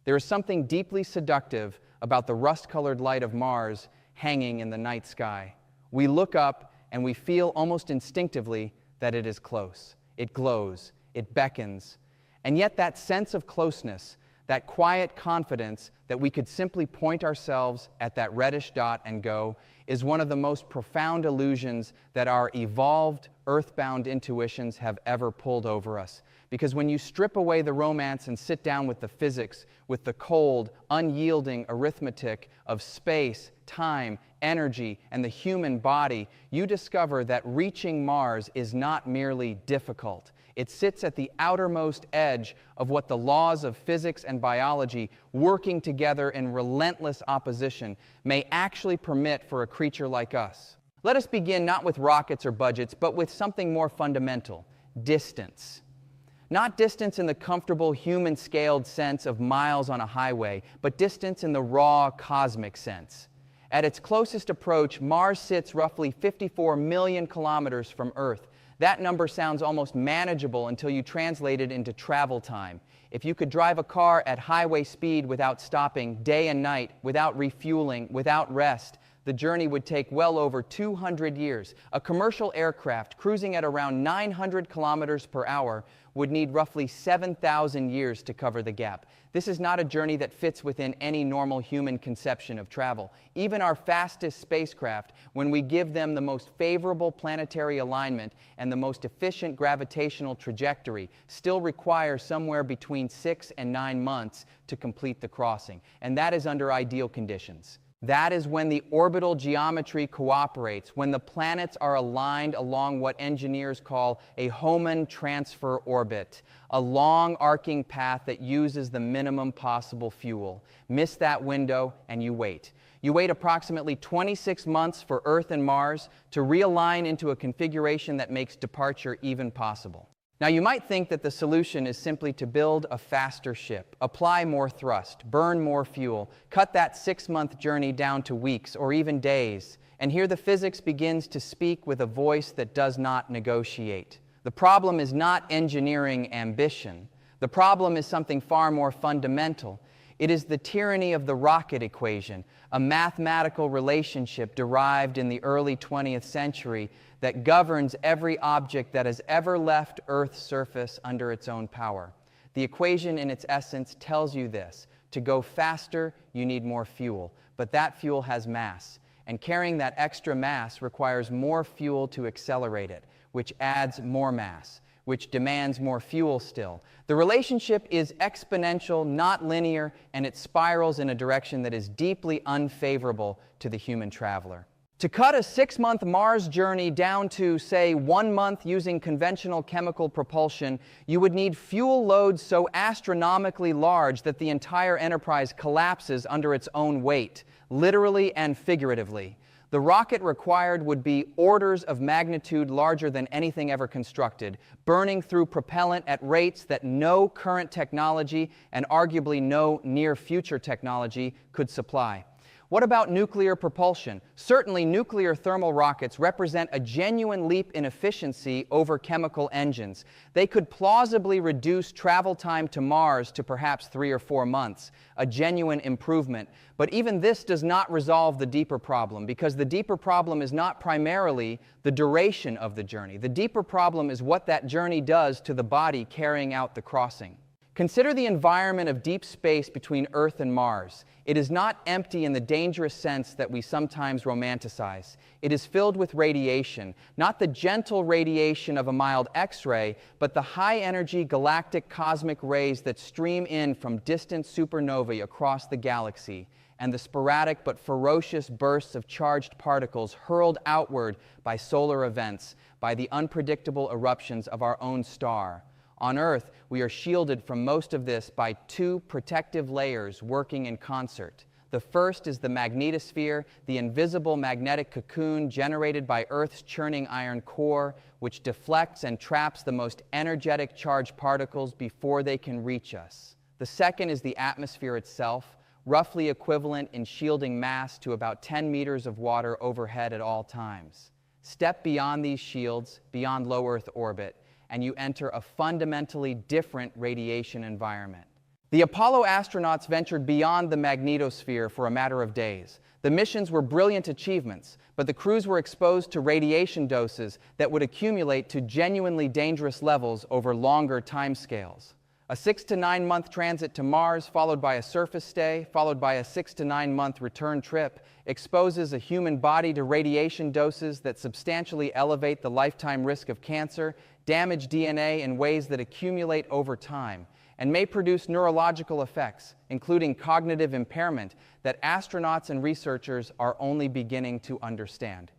There is something deeply seductive about the rust-colored light of Mars hanging in the night sky. We look up and we feel almost instinctively that it is close. It glows, it beckons. And yet that sense of closeness, that quiet confidence that we could simply point ourselves at that reddish dot and go, is one of the most profound illusions that our evolved, earthbound intuitions have ever pulled over us. Because when you strip away the romance and sit down with the physics, with the cold, unyielding arithmetic of space, time, energy, and the human body, you discover that reaching Mars is not merely difficult. It sits at the outermost edge of what the laws of physics and biology, working together in relentless opposition, may actually permit for a creature like us. Let us begin not with rockets or budgets, but with something more fundamental: distance. Not distance in the comfortable human-scaled sense of miles on a highway, but distance in the raw cosmic sense. At its closest approach, Mars sits roughly 54 million kilometers from Earth. That number sounds almost manageable until you translate it into travel time. If you could drive a car at highway speed without stopping, day and night, without refueling, without rest, the journey would take well over 200 years. A commercial aircraft cruising at around 900 kilometers per hour would need roughly 7,000 years to cover the gap. This is not a journey that fits within any normal human conception of travel. Even our fastest spacecraft, when we give them the most favorable planetary alignment and the most efficient gravitational trajectory, still require somewhere between 6 and 9 months to complete the crossing. And that is under ideal conditions. That is when the orbital geometry cooperates, when the planets are aligned along what engineers call a Hohmann transfer orbit, a long arcing path that uses the minimum possible fuel. Miss that window and you wait. You wait approximately 26 months for Earth and Mars to realign into a configuration that makes departure even possible. Now, you might think that the solution is simply to build a faster ship, apply more thrust, burn more fuel, cut that 6-month journey down to weeks or even days. And here the physics begins to speak with a voice that does not negotiate. The problem is not engineering ambition. The problem is something far more fundamental. It is the tyranny of the rocket equation, a mathematical relationship derived in the early 20th century that governs every object that has ever left Earth's surface under its own power. The equation in its essence tells you this: to go faster, you need more fuel, but that fuel has mass, and carrying that extra mass requires more fuel to accelerate it, which adds more mass, which demands more fuel still. The relationship is exponential, not linear, and it spirals in a direction that is deeply unfavorable to the human traveler. To cut a 6-month Mars journey down to, say, 1 month using conventional chemical propulsion, you would need fuel loads so astronomically large that the entire enterprise collapses under its own weight, literally and figuratively. The rocket required would be orders of magnitude larger than anything ever constructed, burning through propellant at rates that no current technology and arguably no near-future technology could supply. What about nuclear propulsion? Certainly, nuclear thermal rockets represent a genuine leap in efficiency over chemical engines. They could plausibly reduce travel time to Mars to perhaps 3 or 4 months, a genuine improvement. But even this does not resolve the deeper problem, because the deeper problem is not primarily the duration of the journey. The deeper problem is what that journey does to the body carrying out the crossing. Consider the environment of deep space between Earth and Mars. It is not empty in the dangerous sense that we sometimes romanticize. It is filled with radiation, not the gentle radiation of a mild X-ray, but the high-energy galactic cosmic rays that stream in from distant supernovae across the galaxy, and the sporadic but ferocious bursts of charged particles hurled outward by solar events, by the unpredictable eruptions of our own star. On Earth, we are shielded from most of this by 2 protective layers working in concert. The first is the magnetosphere, the invisible magnetic cocoon generated by Earth's churning iron core, which deflects and traps the most energetic charged particles before they can reach us. The second is the atmosphere itself, roughly equivalent in shielding mass to about 10 meters of water overhead at all times. Step beyond these shields, beyond low Earth orbit, and you enter a fundamentally different radiation environment. The Apollo astronauts ventured beyond the magnetosphere for a matter of days. The missions were brilliant achievements, but the crews were exposed to radiation doses that would accumulate to genuinely dangerous levels over longer timescales. A 6 to 9 month transit to Mars, followed by a surface stay, followed by a 6 to 9 month return trip, exposes a human body to radiation doses that substantially elevate the lifetime risk of cancer, damage DNA in ways that accumulate over time, and may produce neurological effects, including cognitive impairment, that astronauts and researchers are only beginning to understand.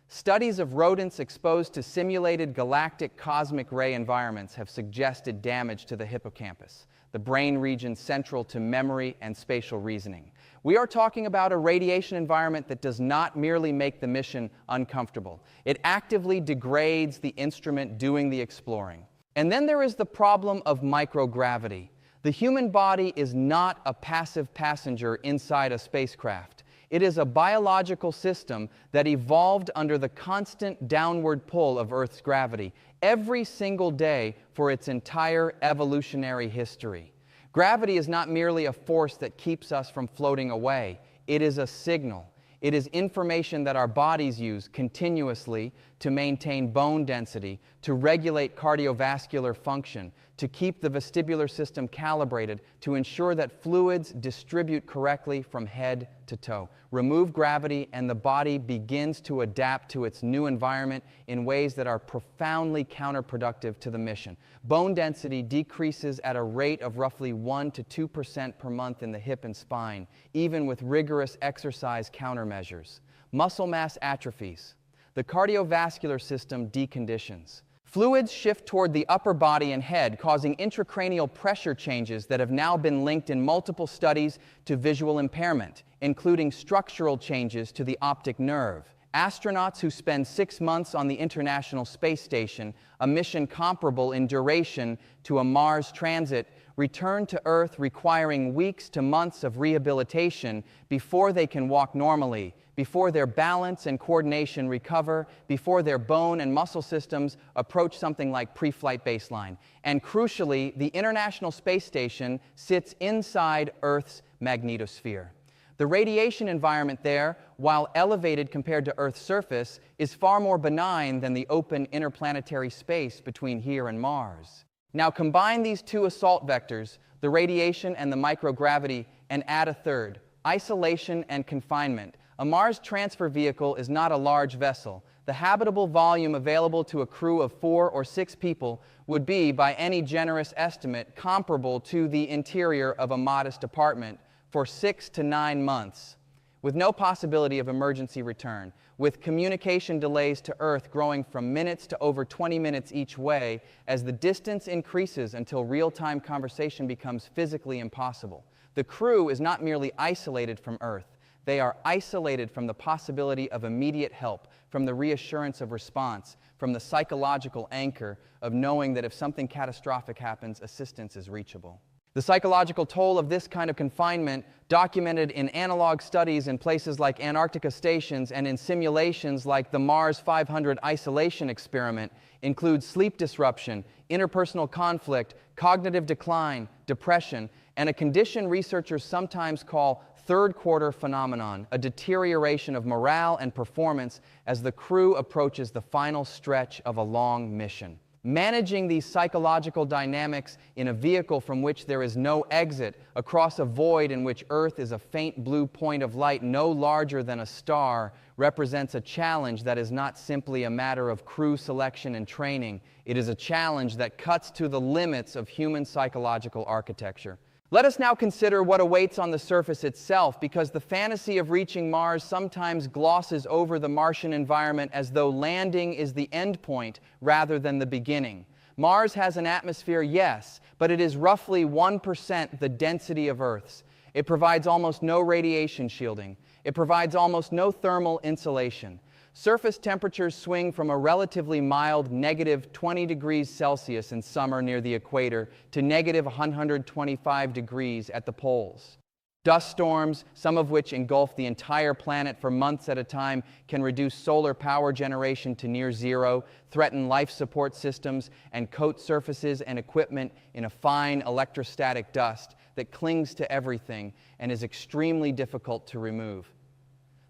Studies of rodents exposed to simulated galactic cosmic ray environments have suggested damage to the hippocampus, the brain region central to memory and spatial reasoning. We are talking about a radiation environment that does not merely make the mission uncomfortable. It actively degrades the instrument doing the exploring. And then there is the problem of microgravity. The human body is not a passive passenger inside a spacecraft. It is a biological system that evolved under the constant downward pull of Earth's gravity every single day for its entire evolutionary history. Gravity is not merely a force that keeps us from floating away. It is a signal. It is information that our bodies use continuously to maintain bone density, to regulate cardiovascular function, to keep the vestibular system calibrated, to ensure that fluids distribute correctly from head to toe. Remove gravity and the body begins to adapt to its new environment in ways that are profoundly counterproductive to the mission. Bone density decreases at a rate of roughly 1 to 2% per month in the hip and spine, even with rigorous exercise countermeasures. Muscle mass atrophies. The cardiovascular system deconditions. Fluids shift toward the upper body and head, causing intracranial pressure changes that have now been linked in multiple studies to visual impairment, including structural changes to the optic nerve. Astronauts who spend 6 months on the International Space Station, a mission comparable in duration to a Mars transit, return to Earth requiring weeks to months of rehabilitation before they can walk normally, before their balance and coordination recover, before their bone and muscle systems approach something like pre-flight baseline. And crucially, the International Space Station sits inside Earth's magnetosphere. The radiation environment there, while elevated compared to Earth's surface, is far more benign than the open interplanetary space between here and Mars. Now combine these two assault vectors, the radiation and the microgravity, and add a third, isolation and confinement. A Mars transfer vehicle is not a large vessel. The habitable volume available to a crew of 4 or 6 people would be, by any generous estimate, comparable to the interior of a modest apartment for 6 to 9 months, with no possibility of emergency return, with communication delays to Earth growing from minutes to over 20 minutes each way as the distance increases until real-time conversation becomes physically impossible. The crew is not merely isolated from Earth. They are isolated from the possibility of immediate help, from the reassurance of response, from the psychological anchor of knowing that if something catastrophic happens, assistance is reachable. The psychological toll of this kind of confinement, documented in analog studies in places like Antarctica stations and in simulations like the Mars 500 isolation experiment, includes sleep disruption, interpersonal conflict, cognitive decline, depression, and a condition researchers sometimes call third quarter phenomenon, a deterioration of morale and performance as the crew approaches the final stretch of a long mission. Managing these psychological dynamics in a vehicle from which there is no exit, across a void in which Earth is a faint blue point of light no larger than a star, represents a challenge that is not simply a matter of crew selection and training. It is a challenge that cuts to the limits of human psychological architecture. Let us now consider what awaits on the surface itself, because the fantasy of reaching Mars sometimes glosses over the Martian environment as though landing is the end point rather than the beginning. Mars has an atmosphere, yes, but it is roughly 1% the density of Earth's. It provides almost no radiation shielding. It provides almost no thermal insulation. Surface temperatures swing from a relatively mild negative 20 degrees Celsius in summer near the equator to negative 125 degrees at the poles. Dust storms, some of which engulf the entire planet for months at a time, can reduce solar power generation to near zero, threaten life support systems, and coat surfaces and equipment in a fine electrostatic dust that clings to everything and is extremely difficult to remove.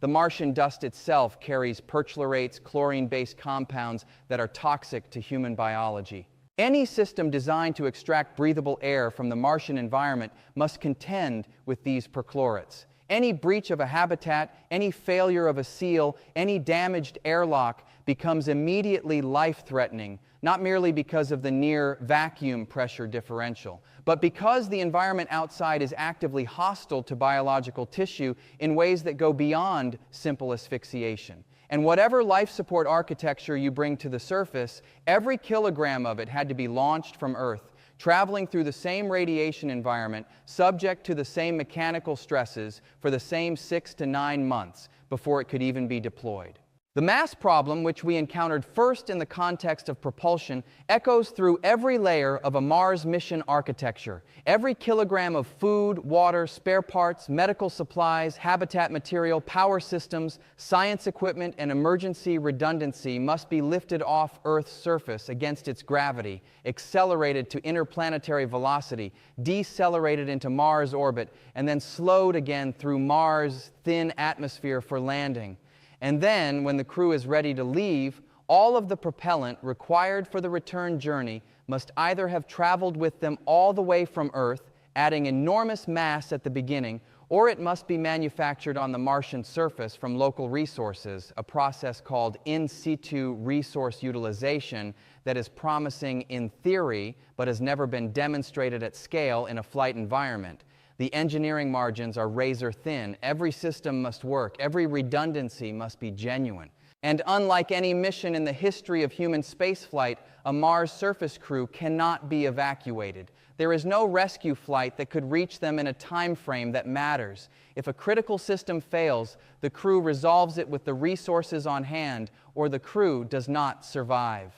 The Martian dust itself carries perchlorates, chlorine-based compounds that are toxic to human biology. Any system designed to extract breathable air from the Martian environment must contend with these perchlorates. Any breach of a habitat, any failure of a seal, any damaged airlock becomes immediately life-threatening, not merely because of the near vacuum pressure differential, but because the environment outside is actively hostile to biological tissue in ways that go beyond simple asphyxiation. And whatever life support architecture you bring to the surface, every kilogram of it had to be launched from Earth, traveling through the same radiation environment, subject to the same mechanical stresses for the same 6 to 9 months before it could even be deployed. The mass problem, which we encountered first in the context of propulsion, echoes through every layer of a Mars mission architecture. Every kilogram of food, water, spare parts, medical supplies, habitat material, power systems, science equipment, and emergency redundancy must be lifted off Earth's surface against its gravity, accelerated to interplanetary velocity, decelerated into Mars orbit, and then slowed again through Mars' thin atmosphere for landing. And then, when the crew is ready to leave, all of the propellant required for the return journey must either have traveled with them all the way from Earth, adding enormous mass at the beginning, or it must be manufactured on the Martian surface from local resources, a process called in situ resource utilization that is promising in theory, but has never been demonstrated at scale in a flight environment. The engineering margins are razor thin. Every system must work. Every redundancy must be genuine. And unlike any mission in the history of human spaceflight, a Mars surface crew cannot be evacuated. There is no rescue flight that could reach them in a time frame that matters. If a critical system fails, the crew resolves it with the resources on hand, or the crew does not survive.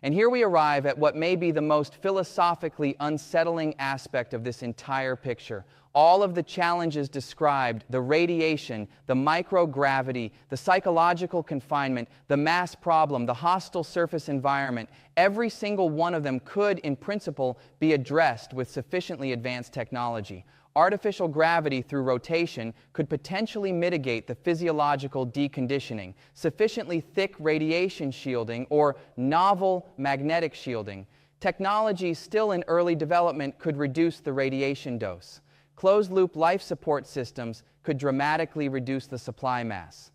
And here we arrive at what may be the most philosophically unsettling aspect of this entire picture. All of the challenges described, the radiation, the microgravity, the psychological confinement, the mass problem, the hostile surface environment, every single one of them could, in principle, be addressed with sufficiently advanced technology. Artificial gravity through rotation could potentially mitigate the physiological deconditioning, sufficiently thick radiation shielding, or novel magnetic shielding. Technologies still in early development could reduce the radiation dose. Closed-loop life support systems could dramatically reduce the supply mass.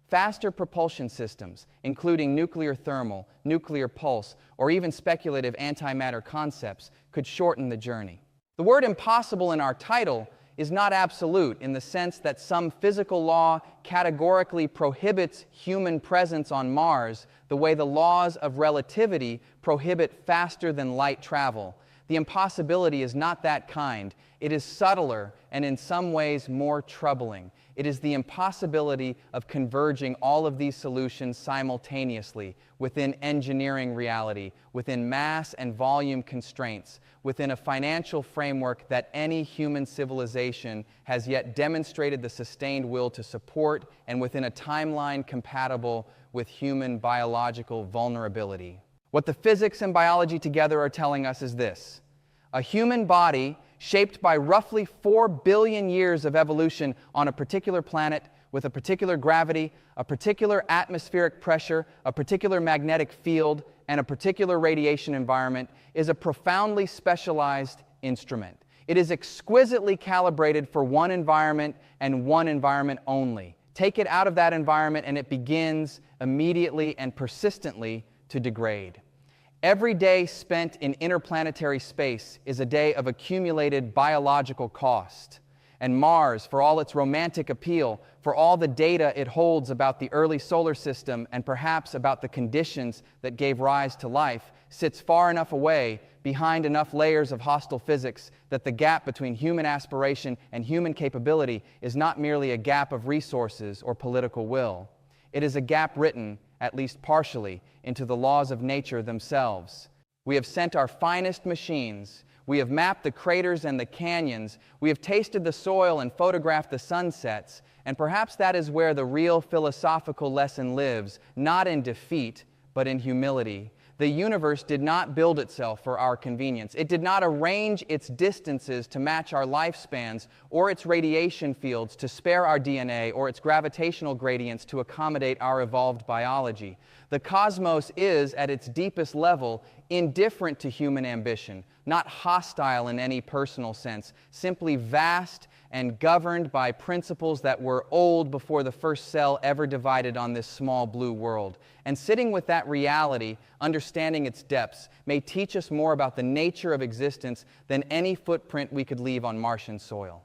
Faster propulsion systems, including nuclear thermal, nuclear pulse, or even speculative antimatter concepts, could shorten the journey. The word impossible in our title is not absolute in the sense that some physical law categorically prohibits human presence on Mars the way the laws of relativity prohibit faster than light travel. The impossibility is not that kind. It is subtler and in some ways more troubling. It is the impossibility of converging all of these solutions simultaneously within engineering reality, within mass and volume constraints, within a financial framework that any human civilization has yet demonstrated the sustained will to support, and within a timeline compatible with human biological vulnerability. What the physics and biology together are telling us is this: a human body shaped by roughly 4 billion years of evolution on a particular planet with a particular gravity, a particular atmospheric pressure, a particular magnetic field, and a particular radiation environment is a profoundly specialized instrument. It is exquisitely calibrated for one environment and one environment only. Take it out of that environment and it begins immediately and persistently to degrade. Every day spent in interplanetary space is a day of accumulated biological cost. And Mars, for all its romantic appeal, for all the data it holds about the early solar system and perhaps about the conditions that gave rise to life, sits far enough away, behind enough layers of hostile physics, that the gap between human aspiration and human capability is not merely a gap of resources or political will. It is a gap written, at least partially, into the laws of nature themselves. We have sent our finest machines. We have mapped the craters and the canyons. We have tasted the soil and photographed the sunsets. And perhaps that is where the real philosophical lesson lives, not in defeat, but in humility. The universe did not build itself for our convenience. It did not arrange its distances to match our lifespans or its radiation fields to spare our DNA or its gravitational gradients to accommodate our evolved biology. The cosmos is, at its deepest level, indifferent to human ambition, not hostile in any personal sense, simply vast and governed by principles that were old before the first cell ever divided on this small blue world. And sitting with that reality, understanding its depths, may teach us more about the nature of existence than any footprint we could leave on Martian soil.